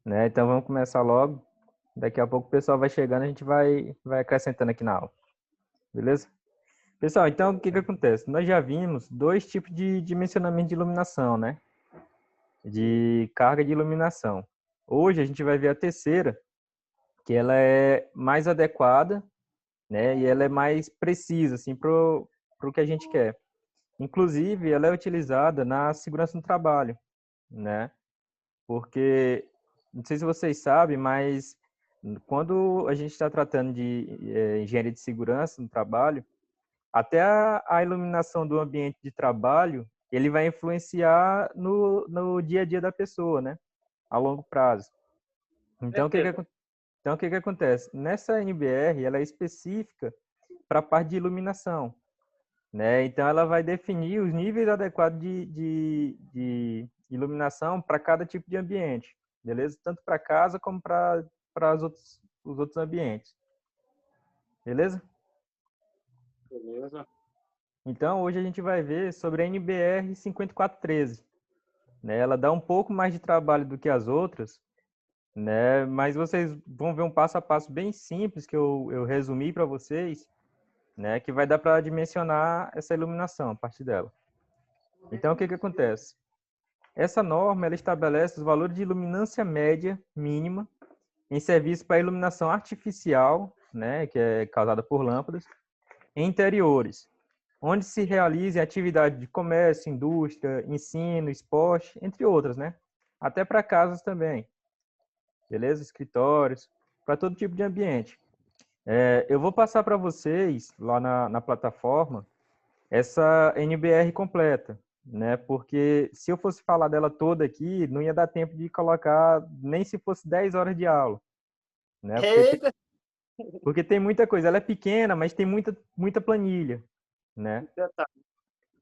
né? Então vamos começar logo. Daqui a pouco o pessoal vai chegando, a gente vai acrescentando aqui na aula, beleza? Pessoal, então o que que acontece? Nós já vimos dois tipos de dimensionamento de iluminação, né? De carga de iluminação. Hoje a gente vai ver a terceira, que ela é mais adequada, né? E ela é mais precisa, assim, pro que a gente quer. Inclusive, ela é utilizada na segurança no trabalho, né? Porque, não sei se vocês sabem, mas quando a gente está tratando de engenharia de segurança no trabalho, até a iluminação do ambiente de trabalho, ele vai influenciar no dia a dia da pessoa, né? A longo prazo. Então, Certeza. então, o que que acontece? Nessa NBR, ela é específica para a parte de iluminação, né? Então, ela vai definir os níveis adequados de iluminação para cada tipo de ambiente, beleza? Tanto para casa como para os outros ambientes, beleza? Beleza. Então, hoje a gente vai ver sobre a NBR 5413, né? Ela dá um pouco mais de trabalho do que as outras, né? Mas vocês vão ver um passo a passo bem simples que eu resumi para vocês, né? Que vai dar para dimensionar essa iluminação a partir dela. Então, o que que acontece? Essa norma ela estabelece os valores de luminância média mínima em serviço para iluminação artificial, né? Que é causada por lâmpadas, em interiores, onde se realizem atividade de comércio, indústria, ensino, esporte, entre outras, né? Até para casas também, beleza? Escritórios, para todo tipo de ambiente. Eu vou passar para vocês, lá na plataforma, essa NBR completa, né? Porque se eu fosse falar dela toda aqui, não ia dar tempo de colocar nem se fosse 10 horas de aula, né? Eita, Porque tem muita coisa. Ela é pequena, mas tem muita planilha, né? detalhe.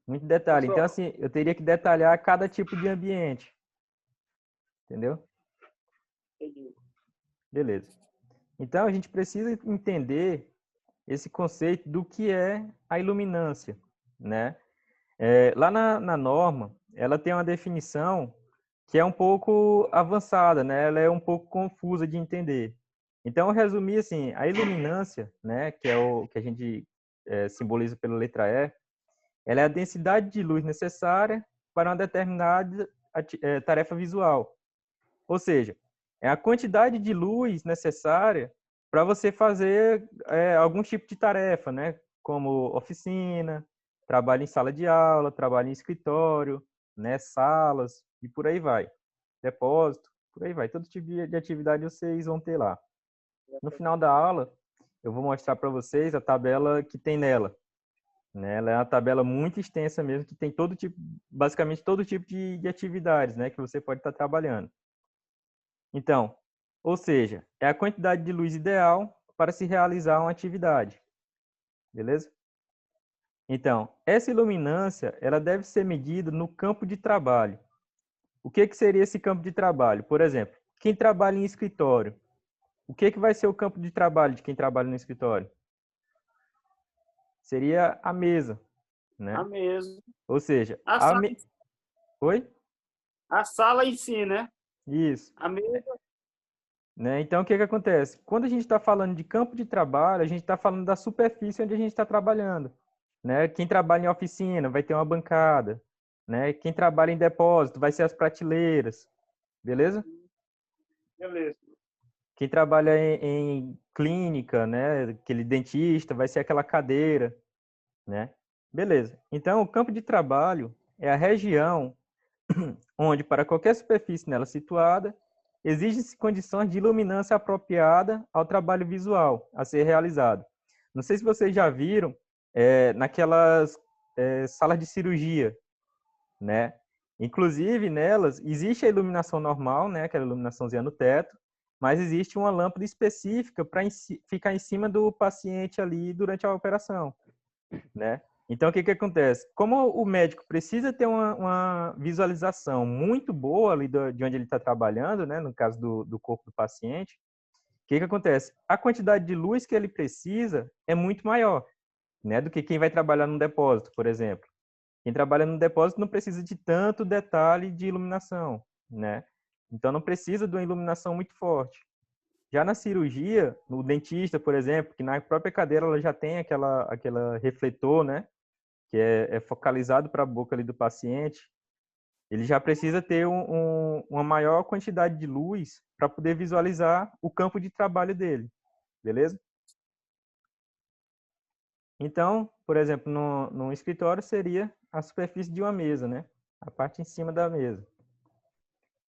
Muito detalhe. Então, Professor, assim, eu teria que detalhar cada tipo de ambiente, entendeu? entendi. Beleza. Então, a gente precisa entender esse conceito do que é a iluminância, né? Lá na norma, ela tem uma definição que é um pouco avançada, né? Ela é um pouco confusa de entender. Então, eu resumi assim, a iluminância, né, que é o que a gente simboliza pela letra E, ela é a densidade de luz necessária para uma determinada tarefa visual. Ou seja, é a quantidade de luz necessária para você fazer algum tipo de tarefa, né? Como oficina, trabalho em sala de aula, trabalho em escritório, né? Salas e por aí vai. Depósito, por aí vai. Todo tipo de atividade vocês vão ter lá. No final da aula, eu vou mostrar para vocês a tabela que tem nela, né? Ela é uma tabela muito extensa mesmo, que tem todo tipo, basicamente todo tipo de atividades, né? Que você pode estar trabalhando. Então, ou seja, é a quantidade de luz ideal para se realizar uma atividade, beleza? Então, essa iluminância, ela deve ser medida no campo de trabalho. O que seria esse campo de trabalho? Por exemplo, quem trabalha em escritório, o que vai ser o campo de trabalho de quem trabalha no escritório? Seria a mesa, A né? mesa. Ou seja, A sala, Oi? a sala em si, né? Isso. A mesa. Né? Então, o que acontece? Quando a gente está falando de campo de trabalho, a gente está falando da superfície onde a gente está trabalhando. Né? Quem trabalha em oficina vai ter uma bancada. Né? Quem trabalha em depósito vai ser as prateleiras. Beleza? Beleza. Quem trabalha em clínica, né? Aquele dentista, vai ser aquela cadeira. Né? Beleza. Então, o campo de trabalho é a região onde, para qualquer superfície nela situada, exigem-se condições de iluminância apropriada ao trabalho visual a ser realizado. Não sei se vocês já viram naquelas salas de cirurgia, né? Inclusive, nelas, existe a iluminação normal, né? Aquela iluminaçãozinha no teto, mas existe uma lâmpada específica para ficar em cima do paciente ali durante a operação, né? Então, o que que acontece? Como o médico precisa ter uma visualização muito boa ali de onde ele está trabalhando, né? No caso do corpo do paciente, o que que acontece? A quantidade de luz que ele precisa é muito maior, né? Do que quem vai trabalhar num depósito, por exemplo. Quem trabalha no depósito não precisa de tanto detalhe de iluminação, né? Então, não precisa de uma iluminação muito forte. Já na cirurgia, no dentista, por exemplo, que na própria cadeira ela já tem aquela refletor, né? Que é focalizado para a boca ali do paciente. Ele já precisa ter uma maior quantidade de luz para poder visualizar o campo de trabalho dele. Beleza? Então, por exemplo, no escritório seria a superfície de uma mesa, né? A parte em cima da mesa.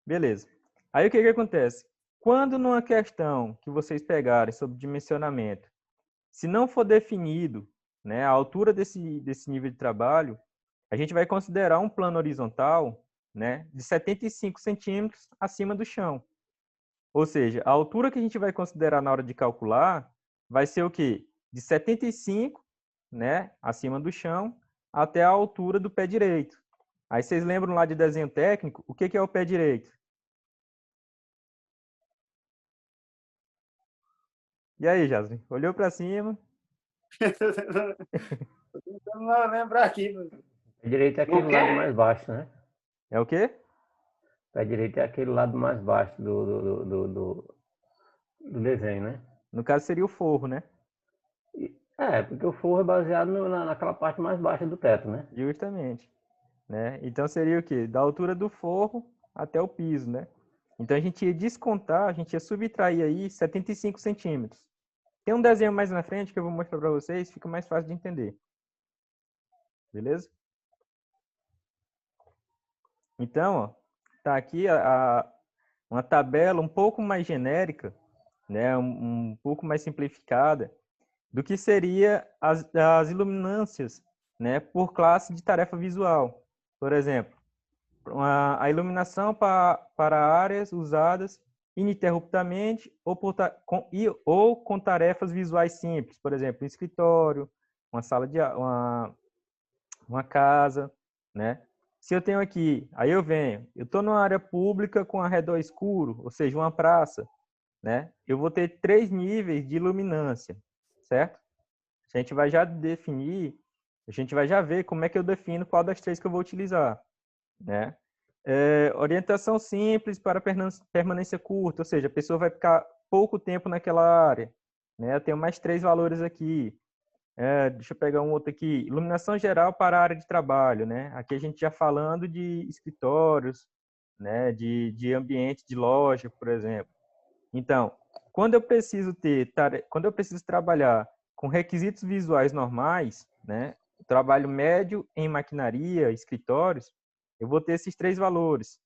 Beleza. Aí o que acontece? Quando numa questão que vocês pegarem sobre dimensionamento, se não for definido, né, a altura desse nível de trabalho, a gente vai considerar um plano horizontal, né, de 75 centímetros acima do chão. Ou seja, a altura que a gente vai considerar na hora de calcular vai ser o quê? De 75, né, acima do chão, até a altura do pé direito. Aí vocês lembram lá de desenho técnico, o que é o pé direito? E aí, Jasmine? Olhou para cima? Tô tentando lembrar aqui. Pé direito é aquele lado mais baixo, né? É o quê? Pé direito é aquele lado mais baixo do desenho, né? No caso seria o forro, né? Porque o forro é baseado naquela parte mais baixa do teto, né? Justamente. Né? Então seria o quê? Da altura do forro até o piso, né? Então a gente ia descontar, a gente ia subtrair aí 75 centímetros. Tem um desenho mais na frente que eu vou mostrar para vocês, fica mais fácil de entender. Beleza? Então, ó, tá aqui uma tabela um pouco mais genérica, né? Um pouco mais simplificada do que seria as iluminâncias, né? Por classe de tarefa visual. Por exemplo, a iluminação para áreas usadas ininterruptamente ou com tarefas visuais simples, por exemplo, um escritório, uma sala de uma casa, né? Se eu tenho aqui, aí eu estou numa área pública com arredor escuro, ou seja, uma praça, né? Eu vou ter 3 níveis de iluminância, certo? A gente vai já definir, a gente vai já ver como é que eu defino qual das 3 que eu vou utilizar, né? Orientação simples para permanência curta, ou seja, a pessoa vai ficar pouco tempo naquela área, né? Eu tenho mais 3 valores aqui. Deixa eu pegar um outro aqui. Iluminação geral para a área de trabalho, né? Aqui a gente já falando de escritórios, né? De ambiente de loja, por exemplo. Então, quando eu preciso trabalhar com requisitos visuais normais, né? Trabalho médio em maquinaria, escritórios, eu vou ter esses 3 valores,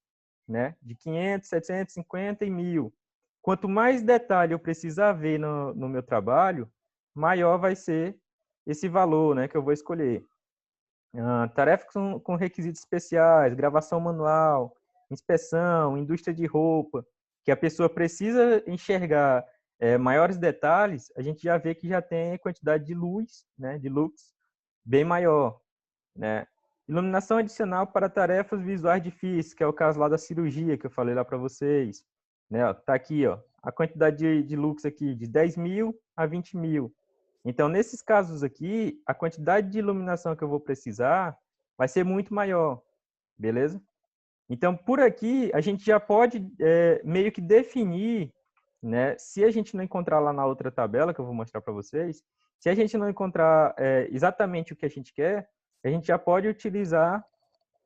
né? De 500, 750 e 1000. Quanto mais detalhe eu precisar ver no meu trabalho, maior vai ser esse valor, né, que eu vou escolher. Tarefas com requisitos especiais, gravação manual, inspeção, indústria de roupa, que a pessoa precisa enxergar maiores detalhes, a gente já vê que já tem quantidade de luz, né, de lux, bem maior, né? Iluminação adicional para tarefas visuais difíceis, que é o caso lá da cirurgia que eu falei lá para vocês, né? Tá aqui, ó, a quantidade de lux aqui de 10.000 a 20.000. Então, nesses casos aqui, a quantidade de iluminação que eu vou precisar vai ser muito maior, beleza? Então, por aqui, a gente já pode meio que definir, né? Se a gente não encontrar lá na outra tabela, que eu vou mostrar para vocês, se a gente não encontrar exatamente o que a gente quer, a gente já pode utilizar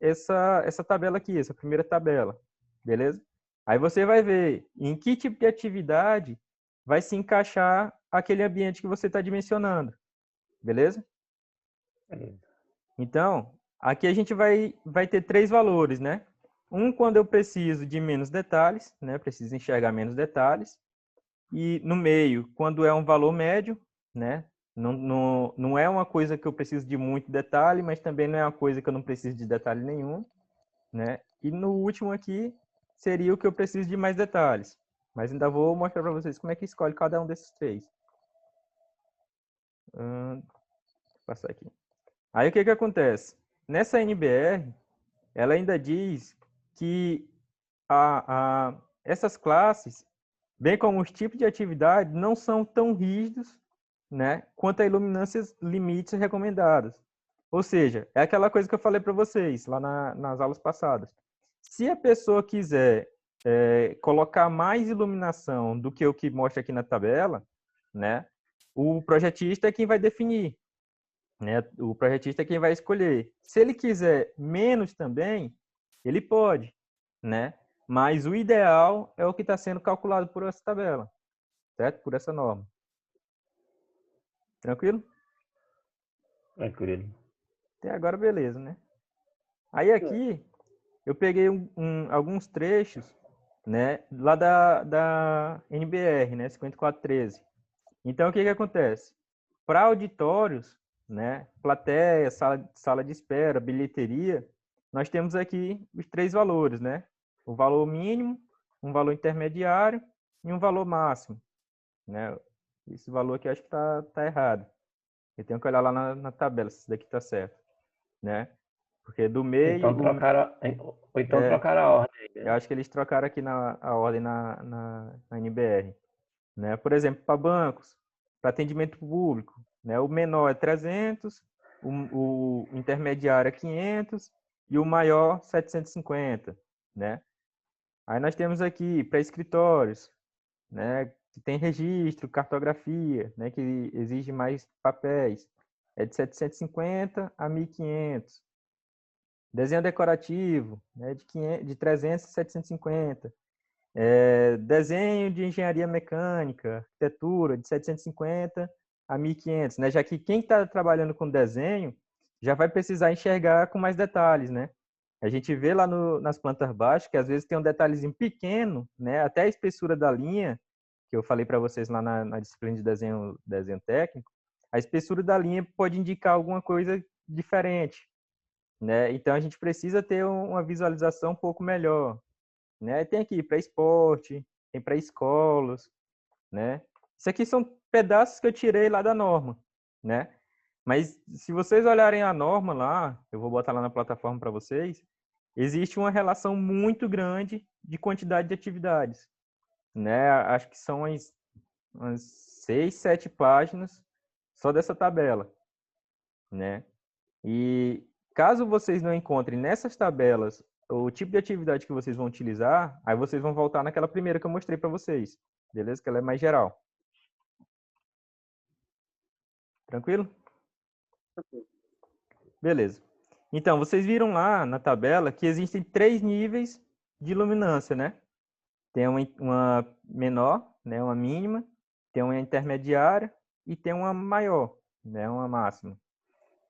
essa tabela aqui, essa primeira tabela, beleza? Aí você vai ver em que tipo de atividade vai se encaixar aquele ambiente que você está dimensionando, beleza? Então, aqui a gente vai ter 3 valores, né? Um, quando eu preciso de menos detalhes, né? Preciso enxergar menos detalhes. E no meio, quando é um valor médio, né? Não é uma coisa que eu preciso de muito detalhe, mas também não é uma coisa que eu não preciso de detalhe nenhum, né? E no último aqui, seria o que eu preciso de mais detalhes. Mas ainda vou mostrar para vocês como é que escolhe cada um desses 3. Vou passar aqui. Aí o que acontece? Nessa NBR, ela ainda diz que essas classes, bem como os tipos de atividade, não são tão rígidos, né, quanto a iluminâncias limites recomendadas. Ou seja, é aquela coisa que eu falei para vocês lá nas aulas passadas. Se a pessoa quiser colocar mais iluminação do que o que mostra aqui na tabela, né, o projetista é quem vai definir, né? O projetista é quem vai escolher. Se ele quiser menos também, ele pode, né? Mas o ideal é o que está sendo calculado por essa tabela, certo? Por essa norma. Tranquilo? Tranquilo. Até agora, beleza, né? Aí aqui, eu peguei alguns trechos, né, lá da NBR, né, 5413. Então, o que acontece? Para auditórios, né, plateia, sala de espera, bilheteria, nós temos aqui os 3 valores, né? O valor mínimo, um valor intermediário e um valor máximo, né? Esse valor aqui eu acho que tá errado. Eu tenho que olhar lá na tabela se isso daqui tá certo, né? Porque do meio... Ou então trocaram a ordem. Eu acho que eles trocaram aqui a ordem na NBR. Né? Por exemplo, para bancos, para atendimento público, né? O menor é 300, o intermediário é 500 e o maior 750, né? Aí nós temos aqui para escritórios, né? Que tem registro, cartografia, né? Que exige mais papéis, é de 750 a 1.500. Desenho decorativo, né? De 300 a 750. Desenho de engenharia mecânica, arquitetura, de 750 a 1.500, né? Já que quem está trabalhando com desenho já vai precisar enxergar com mais detalhes, né? A gente vê lá nas plantas baixas que às vezes tem um detalhezinho pequeno, né? Até a espessura da linha, que eu falei para vocês lá na disciplina de desenho técnico, a espessura da linha pode indicar alguma coisa diferente, né? Então a gente precisa ter uma visualização um pouco melhor, né? Tem aqui para esporte, tem para escolas, né? Isso aqui são pedaços que eu tirei lá da norma, né? Mas se vocês olharem a norma lá, eu vou botar lá na plataforma para vocês, existe uma relação muito grande de quantidade de atividades, né? Acho que são umas 6, 7 páginas só dessa tabela, né? E caso vocês não encontrem nessas tabelas o tipo de atividade que vocês vão utilizar, aí vocês vão voltar naquela primeira que eu mostrei para vocês, beleza? Que ela é mais geral. Tranquilo? Beleza. Então, vocês viram lá na tabela que existem 3 níveis de luminância, né? Tem uma menor, né, uma mínima, tem uma intermediária e tem uma maior, né, uma máxima.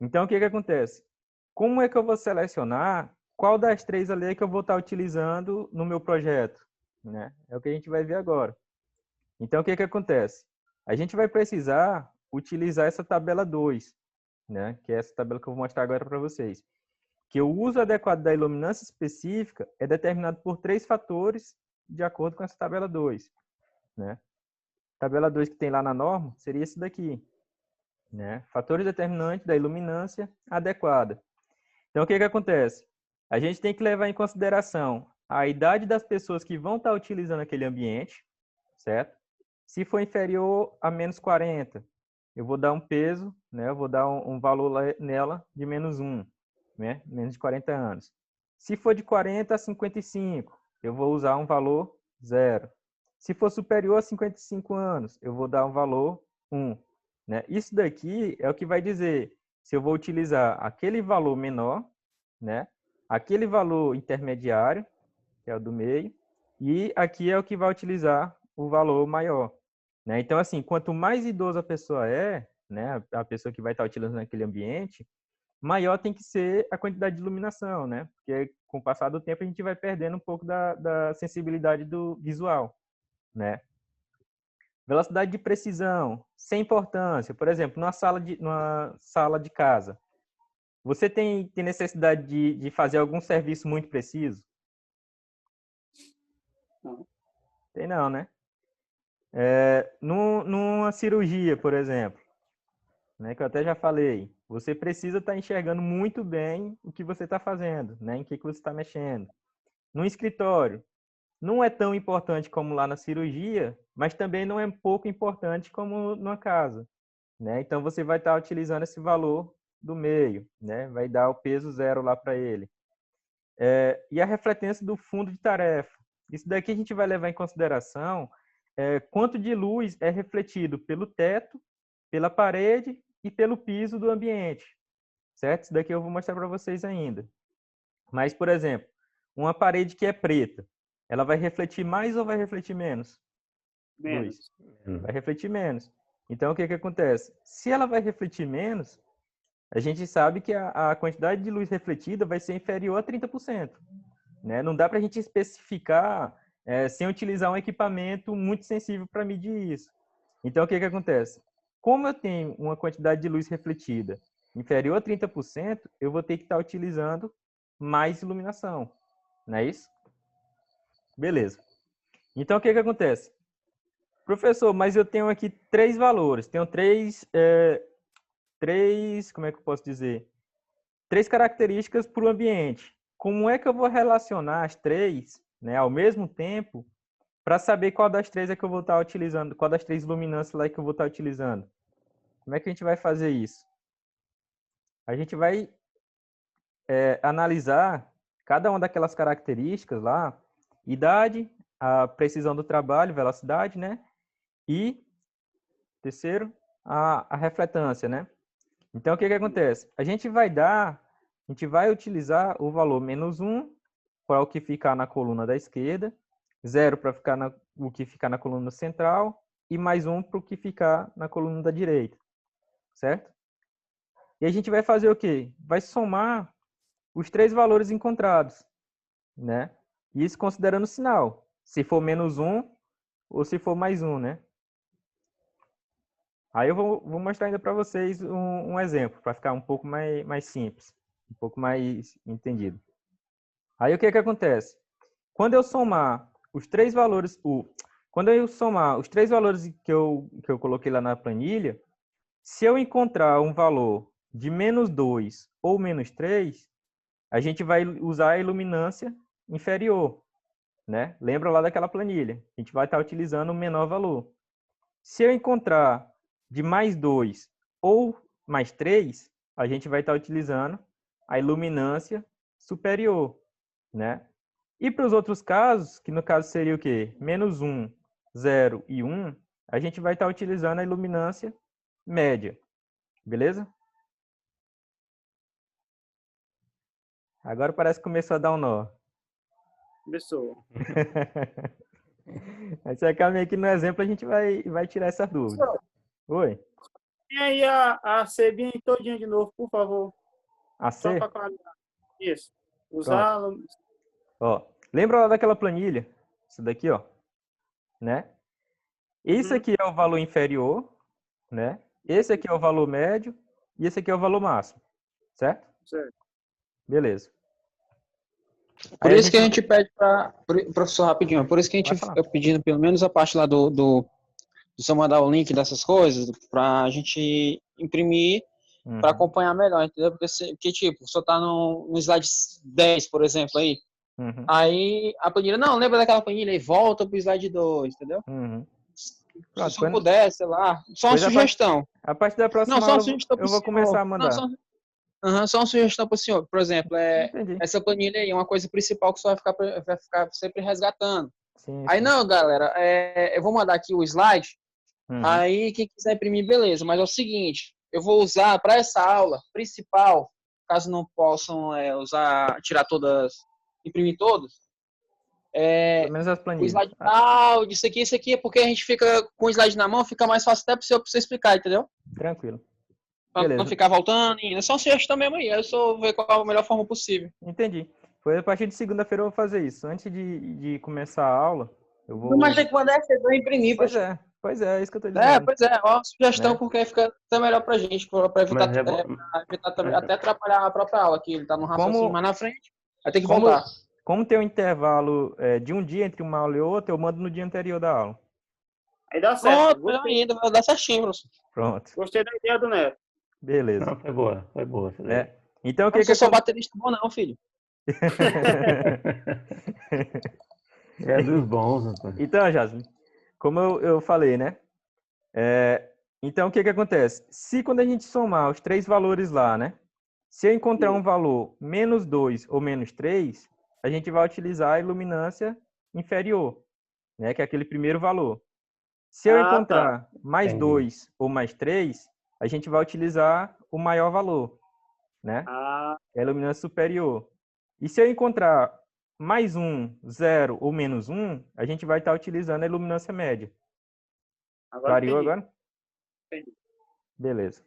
Então, o que acontece? Como é que eu vou selecionar qual das 3 ali é que eu vou estar utilizando no meu projeto, né? É o que a gente vai ver agora. Então, o que acontece? A gente vai precisar utilizar essa tabela 2, né? Que é essa tabela que eu vou mostrar agora para vocês. Que o uso adequado da iluminância específica é determinado por 3 fatores de acordo com essa tabela 2, né? Tabela 2 que tem lá na norma seria esse daqui, né? Fatores determinantes da iluminância adequada. Então, o que acontece? A gente tem que levar em consideração a idade das pessoas que vão estar utilizando aquele ambiente, certo? Se for inferior a menos 40, eu vou dar um peso, né? Eu vou dar um valor nela de -1, né? Menos de 40 anos. Se for de 40 a 55, eu vou usar um valor 0. Se for superior a 55 anos, eu vou dar um valor 1. Né? Isso daqui é o que vai dizer se eu vou utilizar aquele valor menor, né? Aquele valor intermediário, que é o do meio, e aqui é o que vai utilizar o valor maior. Né? Então, assim, quanto mais idosa a pessoa é, né, a pessoa que vai estar utilizando aquele ambiente, maior tem que ser a quantidade de iluminação, né? Porque com o passar do tempo a gente vai perdendo um pouco da sensibilidade do visual, né? Velocidade de precisão, sem importância. Por exemplo, numa sala de casa, você tem necessidade de fazer algum serviço muito preciso? Não. Tem não, né? Numa cirurgia, por exemplo, né, que eu até já falei, você precisa estar enxergando muito bem o que você está fazendo, né, em que você está mexendo. No escritório, não é tão importante como lá na cirurgia, mas também não é pouco importante como numa casa, né? Então você vai estar utilizando esse valor do meio, né? Vai dar o peso 0 lá para ele. E a refletância do fundo de tarefa. Isso daqui a gente vai levar em consideração quanto de luz é refletido pelo teto, pela parede e pelo piso do ambiente, certo? Isso daqui eu vou mostrar para vocês ainda. Mas, por exemplo, uma parede que é preta, ela vai refletir mais ou vai refletir menos? Menos. Luz. Vai refletir menos. Então, o que acontece? Se ela vai refletir menos, a gente sabe que a quantidade de luz refletida vai ser inferior a 30%. Né? Não dá para a gente especificar sem utilizar um equipamento muito sensível para medir isso. Então, o que acontece? Como eu tenho uma quantidade de luz refletida inferior a 30%, eu vou ter que estar utilizando mais iluminação. Não é isso? Beleza. Então, o que acontece? Professor, mas eu tenho aqui 3 valores. Tenho como é que eu posso dizer? 3 características para o ambiente. Como é que eu vou relacionar as 3, né, ao mesmo tempo, para saber qual das 3 é que eu vou estar utilizando, qual das 3 luminâncias lá que eu vou estar utilizando? Como é que a gente vai fazer isso? A gente vai analisar cada uma daquelas características lá, idade, a precisão do trabalho, velocidade, né? E, terceiro, a refletância, né? Então, o que acontece? A gente vai utilizar o valor -1 para o que ficar na coluna da esquerda, 0 para o que ficar na coluna central e mais 1 para o que ficar na coluna da direita, certo? E a gente vai fazer o quê? Vai somar os 3 valores encontrados, né? Isso considerando o sinal, se for -1 ou se for mais 1, né? Aí eu vou mostrar ainda para vocês um exemplo, para ficar um pouco mais simples, um pouco mais entendido. Aí o que acontece? Quando eu somar os 3 valores, que eu coloquei lá na planilha, se eu encontrar um valor de -2 ou -3, a gente vai usar a iluminância inferior, né? Lembra lá daquela planilha? A gente vai estar utilizando o menor valor. Se eu encontrar de +2 ou +3, a gente vai estar utilizando a iluminância superior, né? E para os outros casos, que no caso seria o quê? -1, 0 e 1, a gente vai estar utilizando a iluminância média. Beleza? Agora parece que começou a dar um nó. Começou. Aí você acaba meio que no exemplo, a gente vai tirar essa dúvida. Oi? E aí a C bem todinha de novo, por favor. A Só C? para clarear. Isso. Pronto. Usar. Ó, lembra lá daquela planilha? Isso daqui, ó. Né? Esse aqui é o valor inferior, né? Esse aqui é o valor médio e esse aqui é o valor máximo. Certo? Certo. Beleza. Por Aí isso que a gente pede para... Professor, rapidinho. Por isso que a gente Vai falar. fica pedindo pelo menos a parte lá do só mandar o link dessas coisas para a gente imprimir para acompanhar melhor, entendeu? Porque tipo, só tá no slide 10, por exemplo, aí. Aí a planilha, não, lembra daquela planilha e volta pro slide 2, entendeu? Pronto, Se só puder, sei lá, só uma pois sugestão. A partir da próxima Não, só uma aula sugestão pro eu vou senhor. começar a Não, mandar. só uma sugestão para o senhor. Por exemplo, Entendi. essa planilha aí é uma coisa principal que o senhor vai ficar sempre resgatando. Sim, Aí sim. não, galera, eu vou mandar aqui o slide. Aí quem quiser imprimir, beleza. Mas é o seguinte, eu vou usar para essa aula principal, caso não possam tirar todas, imprimir todas, Pelo menos as o planilhas. slide tal, disso aqui, isso aqui, porque a gente fica com o slide na mão, fica mais fácil até para você explicar, entendeu? Tranquilo. Pra Beleza. não ficar voltando, é só um sugestão mesmo aí, eu só ver qual é a melhor forma possível. Entendi. Foi a partir de segunda-feira eu vou fazer isso. Antes de começar a aula, eu vou... Mas tem que mandar você vai imprimir, Pois é isso que eu tô dizendo. pois é, ó, sugestão, Né? porque fica até melhor pra gente, pra evitar, Mas é bom- evitar também, até atrapalhar a própria aula, que ele tá no raciocínio mais na frente, vai ter que voltar. Como tem um intervalo de um dia entre uma aula e outra, eu mando no dia anterior da aula. Aí dá certo. Pronto, melhor ainda, vai dar certinho, professor. Pronto. Gostei da ideia do Neto. Beleza. Não, foi boa essa daí. Então, o Eu não que sou só baterista bom não, filho. É dos bons, rapaz. Então, Jasmine, como eu falei, né? Então, o que acontece? Se quando a gente somar os 3 valores lá, né? Se eu encontrar um valor -2 ou -3, a gente vai utilizar a iluminância inferior, né? Que é aquele primeiro valor. Se eu Tá. encontrar mais Entendi. 2 ou mais 3, a gente vai utilizar o maior valor, né? É a iluminância superior. E se eu encontrar mais 1, 0 ou menos 1, a gente vai estar utilizando a iluminância média. Agora Clareou entendi. agora? Entendi. Beleza.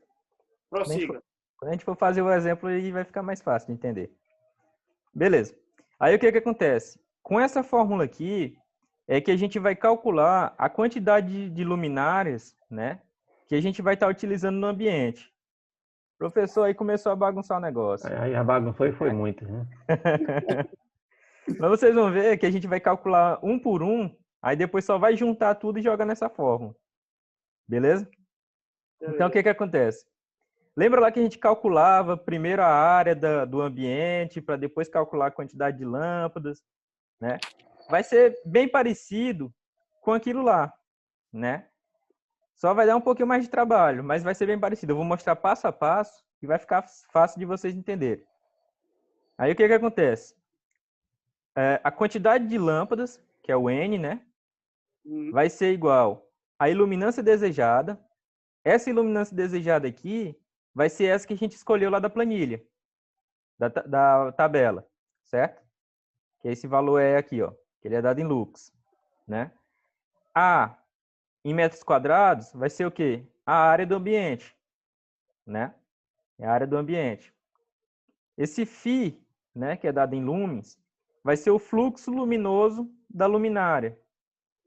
Prossiga. Quando a gente for fazer o exemplo, aí vai ficar mais fácil de entender. Beleza. Aí o que acontece? Com essa fórmula aqui, é que a gente vai calcular a quantidade de luminárias, né, que a gente vai estar utilizando no ambiente. O professor aí começou a bagunçar o negócio. Aí a bagunçou e foi muito, né? Mas vocês vão ver que a gente vai calcular um por um, aí depois só vai juntar tudo e jogar nessa fórmula. Beleza? Então, o que acontece? Lembra lá que a gente calculava primeiro a área do ambiente, para depois calcular a quantidade de lâmpadas, né? Vai ser bem parecido com aquilo lá, né? Só vai dar um pouquinho mais de trabalho, mas vai ser bem parecido. Eu vou mostrar passo a passo e vai ficar fácil de vocês entenderem. Aí o que acontece? A quantidade de lâmpadas, que é o N, né? Vai ser igual à iluminância desejada. Essa iluminância desejada aqui vai ser essa que a gente escolheu lá da planilha, da tabela, certo? Que esse valor é aqui, ó, que ele é dado em lux, né? A em metros quadrados vai ser o quê? A área do ambiente, né? É a área do ambiente. Esse φ, né, que é dado em lumens, vai ser o fluxo luminoso da luminária,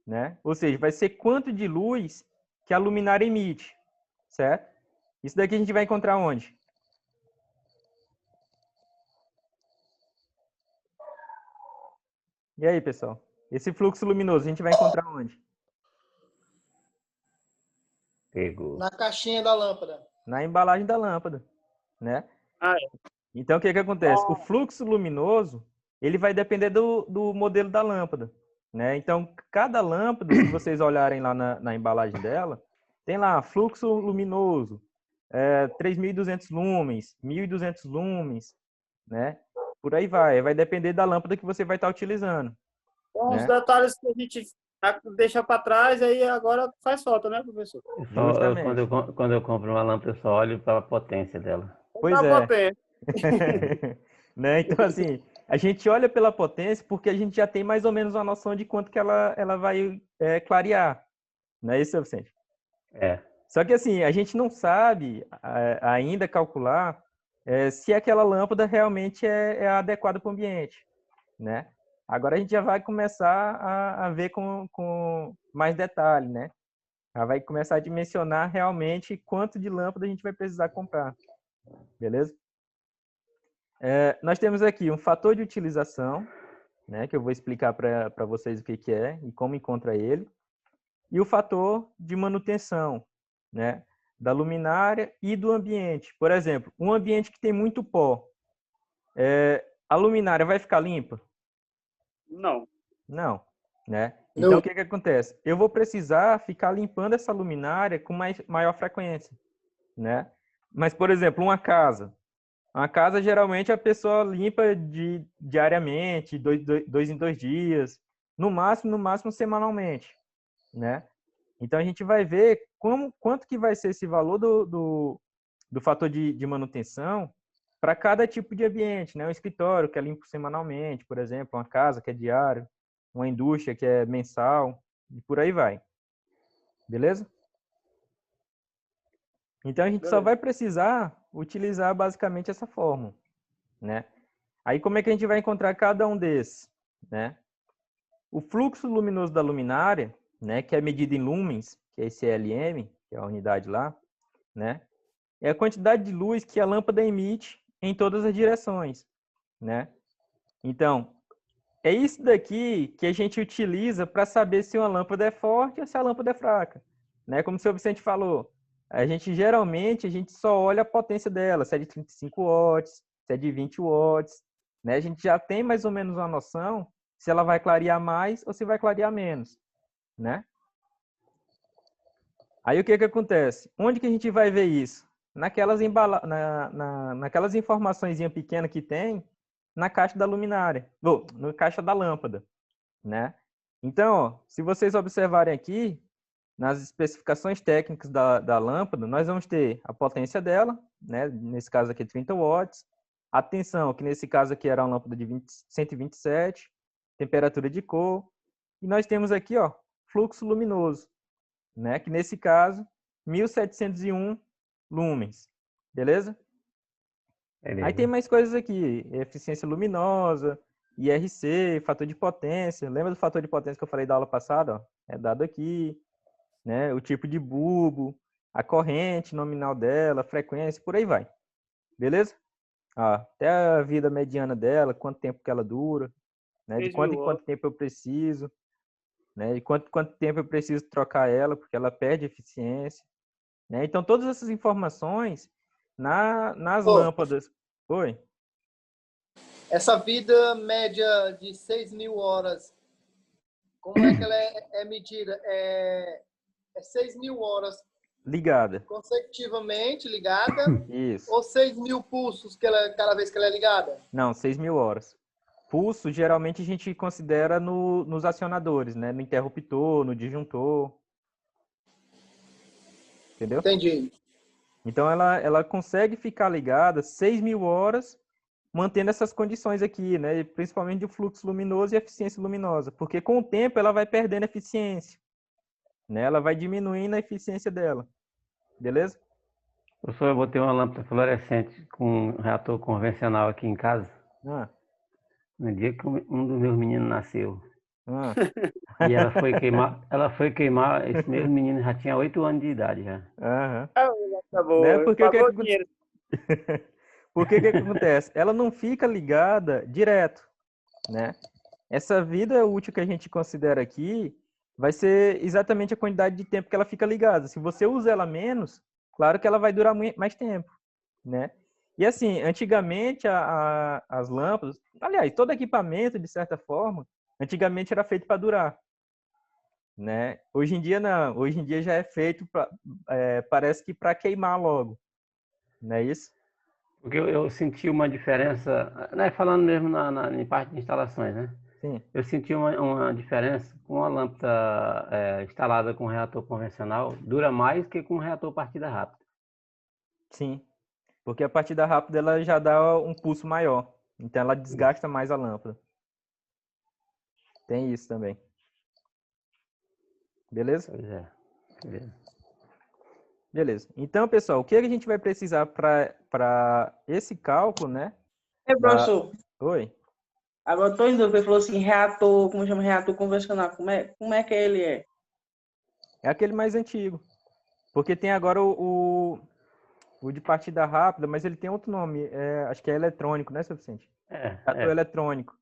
né? Ou seja, vai ser quanto de luz que a luminária emite, certo? Isso daqui a gente vai encontrar onde? E aí, pessoal? Esse fluxo luminoso a gente vai encontrar onde? Pegou. Na caixinha da lâmpada. Na embalagem da lâmpada, né? É. Então, o que acontece? O fluxo luminoso, ele vai depender do modelo da lâmpada, né? Então, cada lâmpada, se vocês olharem lá na embalagem dela, tem lá fluxo luminoso, 3.200 lumens, 1.200 lumens, né? Por aí vai depender da lâmpada que você vai estar utilizando. Então, né? os detalhes que a gente deixa para trás, aí agora faz falta, né, professor? Justamente. Quando eu compro uma lâmpada, eu só olho para a potência dela. Pois Tá é. potente. Né? Então, assim, a gente olha pela potência porque a gente já tem mais ou menos uma noção de quanto que ela vai clarear. Não é isso, Vicente? É. Só que, assim, a gente não sabe ainda calcular se aquela lâmpada realmente é adequada para o ambiente, né? Agora a gente já vai começar a ver com mais detalhe, né? Já vai começar a dimensionar realmente quanto de lâmpada a gente vai precisar comprar. Beleza? Nós temos aqui um fator de utilização, né, que eu vou explicar para vocês o que é e como encontra ele, e o fator de manutenção, né, da luminária e do ambiente. Por exemplo, um ambiente que tem muito pó, a luminária vai ficar limpa? Não. Não, né? Então, o que acontece? Eu vou precisar ficar limpando essa luminária com maior frequência, né? Mas, por exemplo, uma casa, geralmente, a pessoa limpa diariamente, dois em 2 dias, no máximo, semanalmente, né? Então, a gente vai ver quanto que vai ser esse valor do fator de manutenção para cada tipo de ambiente, né? Um escritório que é limpo semanalmente, por exemplo, uma casa que é diário, uma indústria que é mensal, e por aí vai. Beleza? Então, a gente só vai precisar utilizar basicamente essa fórmula, né? Aí, como é que a gente vai encontrar cada um desses, né? O fluxo luminoso da luminária, né, que é medido em lumens, que é esse LM, que é a unidade lá, né? É a quantidade de luz que a lâmpada emite em todas as direções, né? Então, é isso daqui que a gente utiliza para saber se uma lâmpada é forte ou se a lâmpada é fraca, né? Como o senhor Vicente falou, geralmente a gente só olha a potência dela, se é de 35 watts, se é de 20 watts, né? A gente já tem mais ou menos uma noção se ela vai clarear mais ou se vai clarear menos, né? Aí o que acontece? Onde que a gente vai ver isso? Naquelas naquelas informações pequenas que tem na caixa da luminária, ou na caixa da lâmpada, né? Então, ó, se vocês observarem aqui, nas especificações técnicas da lâmpada, nós vamos ter a potência dela, né? Nesse caso aqui 30 watts, a tensão, que nesse caso aqui era uma lâmpada de 127, temperatura de cor, e nós temos aqui, ó, fluxo luminoso, né? Que nesse caso, 1701 lumens, beleza? Aí tem mais coisas aqui, eficiência luminosa, IRC, fator de potência. Lembra do fator de potência que eu falei da aula passada? Ó? É dado aqui, né? O tipo de bulbo, a corrente nominal dela, a frequência, por aí vai. Beleza? Até a vida mediana dela, quanto tempo que ela dura, né? De quanto em quanto tempo eu preciso, né? De quanto tempo eu preciso trocar ela, porque ela perde eficiência, né? Então, todas essas informações nas lâmpadas... Oi? Essa vida média de 6.000 horas, como é que ela é medida? É 6.000 horas ligada. Consecutivamente ligada? Isso. Ou 6.000 pulsos cada vez que ela é ligada? Não, 6.000 horas. Pulso, geralmente, a gente considera nos acionadores, né? No interruptor, no disjuntor. Entendeu? Entendi. Então, ela consegue ficar ligada 6.000 horas, mantendo essas condições aqui, né? Principalmente de fluxo luminoso e eficiência luminosa. Porque, com o tempo, ela vai perdendo eficiência. Né? Ela vai diminuindo a eficiência dela. Beleza? Professor, eu botei uma lâmpada fluorescente com um reator convencional aqui em casa. No dia que um dos meus meninos nasceu. E ela foi queimar, esse mesmo menino já tinha 8 anos de idade já. Tá bom. Né? Porque Pagou dinheiro. Por que acontece? Ela não fica ligada direto, né? Essa vida útil que a gente considera aqui vai ser exatamente a quantidade de tempo que ela fica ligada. Se você usa ela menos, claro que ela vai durar mais tempo, né? E assim, antigamente as lâmpadas, aliás, todo equipamento, de certa forma, antigamente era feito para durar, né? Hoje em dia não, hoje em dia já é feito, parece que para queimar logo, não é isso? Porque eu senti uma diferença, né, falando mesmo em parte de instalações, né? Sim. Eu senti uma diferença com a lâmpada instalada com reator convencional, dura mais que com reator partida rápida. Sim, porque a partida rápida ela já dá um pulso maior, então ela desgasta mais a lâmpada. Tem isso também. Beleza? Pois é. Beleza. Então, pessoal, o que a gente vai precisar para esse cálculo, né? Professor. Oi. Agora estou em dúvida. Ele falou assim, reator, como chama reator convencional? Como é que ele é? É aquele mais antigo. Porque tem agora o de partida rápida, mas ele tem outro nome. Acho que é eletrônico, né, Suficiente? Reator eletrônico.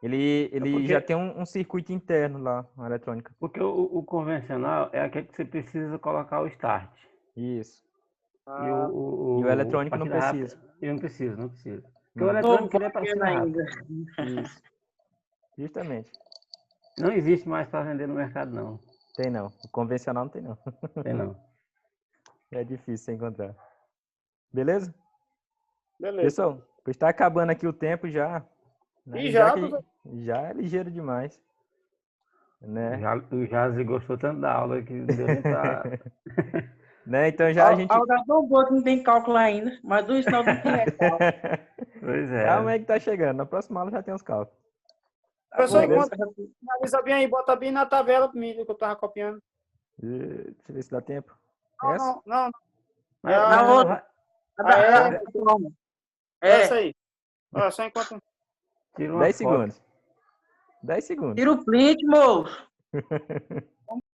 Ele já tem um circuito interno lá, uma eletrônica. Porque o convencional é aquele que você precisa colocar o start. Isso. E o eletrônico não precisa. Eu não preciso. Porque o eletrônico ele é partida rápida. Isso. Justamente. Não existe mais para vender no mercado, não. Tem não. O convencional não tem não. Tem não. É difícil encontrar. Beleza? Beleza. Pessoal, está acabando aqui o tempo já. E já é ligeiro demais. Né? O Jazzy gostou tanto da aula que não deu nem pra... Né? Então já a gente... A aula é tão boa que não tem cálculo ainda, mas do final não tem cálculo. Pois é. Calma aí que tá chegando. Na próxima aula já tem os cálculos. Professor, analisa bem aí, bota bem na tabela para mim, que eu tava copiando. Deixa eu ver se dá tempo. Não. Na outra. Essa aí. Olha, só enquanto... 10 segundos. 10 segundos. Tira o print, moço.